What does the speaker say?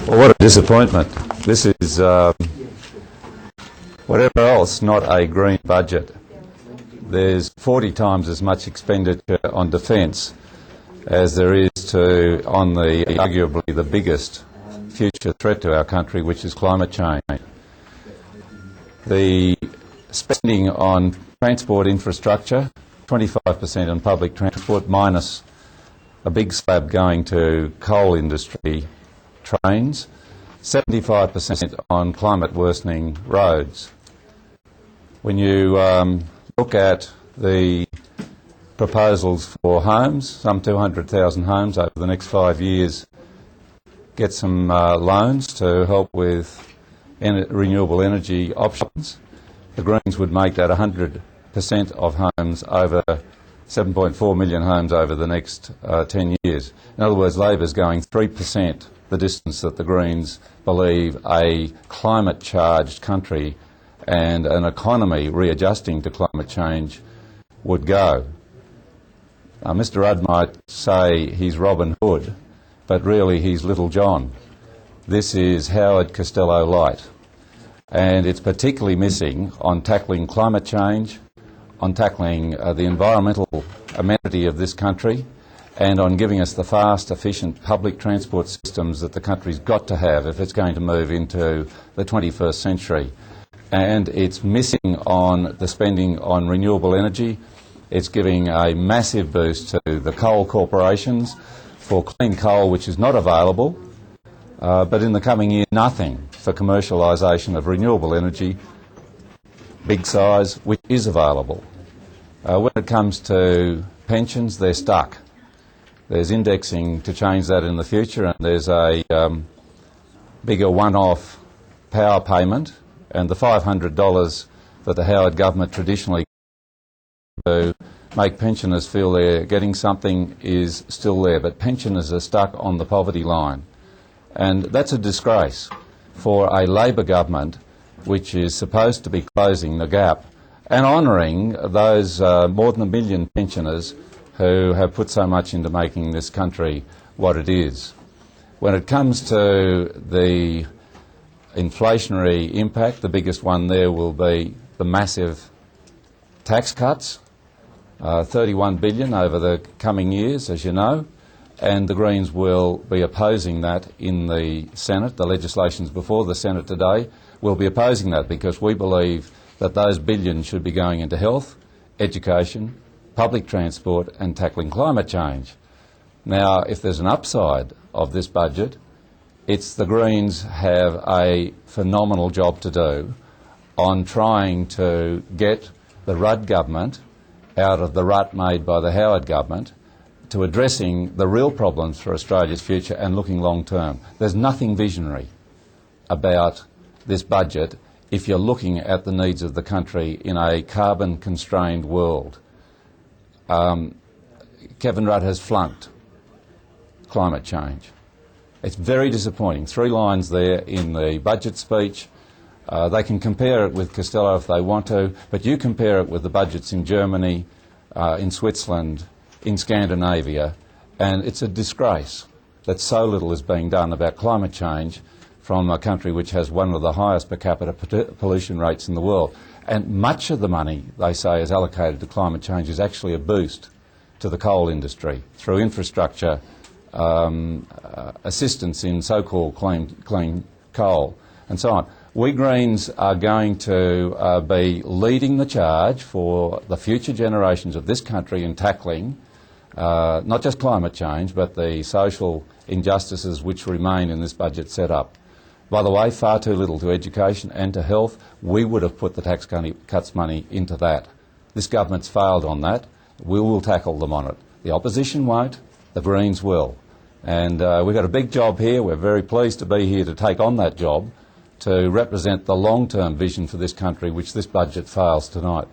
Well, what a disappointment. This is, whatever else, not a green budget. There's 40 times as much expenditure on defence as there is on the arguably the biggest future threat to our country, which is climate change. The spending on transport infrastructure, 25% on public transport, minus a big slab going to coal industry trains, 75% on climate worsening roads. When you look at the proposals for homes, some 200,000 homes over the next 5 years, get some loans to help with renewable energy options. The Greens would make that 100% of homes over 7.4 million homes over the next 10 years. In other words, Labor's going 3% the distance that the Greens believe a climate-charged country and an economy readjusting to climate change would go. Mr Rudd might say he's Robin Hood, but really he's Little John. This is Howard Costello light, and it's particularly missing on tackling climate change, on tackling the environmental amenity of this country, and on giving us the fast, efficient public transport systems that the country's got to have if it's going to move into the 21st century. And it's missing on the spending on renewable energy. It's giving a massive boost to the coal corporations for clean coal, which is not available, but in the coming year, nothing for commercialisation of renewable energy, big size, which is available. When it comes to pensions, they're stuck. There's indexing to change that in the future, and there's a bigger one-off power payment, and the $500 that the Howard government traditionally to make pensioners feel they're getting something is still there, but pensioners are stuck on the poverty line. And that's a disgrace for a Labor government which is supposed to be closing the gap and honouring those more than 1 million pensioners who have put so much into making this country what it is. When it comes to the inflationary impact, the biggest one there will be the massive tax cuts, 31 billion over the coming years, as you know, and the Greens will be opposing that in the Senate. The legislation's before the Senate today. We'll be opposing that because we believe that those billions should be going into health, education, public transport and tackling climate change. Now, if there's an upside of this budget, it's the Greens have a phenomenal job to do on trying to get the Rudd government out of the rut made by the Howard government to addressing the real problems for Australia's future and looking long term. There's nothing visionary about this budget if you're looking at the needs of the country in a carbon-constrained world. Kevin Rudd has flunked climate change. It's very disappointing. 3 lines there in the budget speech. They can compare it with Costello if they want to, but you compare it with the budgets in Germany, in Switzerland, in Scandinavia, and it's a disgrace that so little is being done about climate change from a country which has one of the highest per capita pollution rates in the world. And much of the money, they say, is allocated to climate change is actually a boost to the coal industry through infrastructure, assistance in so-called clean coal, and so on. We Greens are going to be leading the charge for the future generations of this country in tackling not just climate change, but the social injustices which remain in this budget setup. By the way, far too little to education and to health. We would have put the tax cuts money into that. This government's failed on that. We will tackle them on it. The opposition won't, the Greens will. And we've got a big job here. We're very pleased to be here to take on that job, to represent the long-term vision for this country, which this budget fails tonight.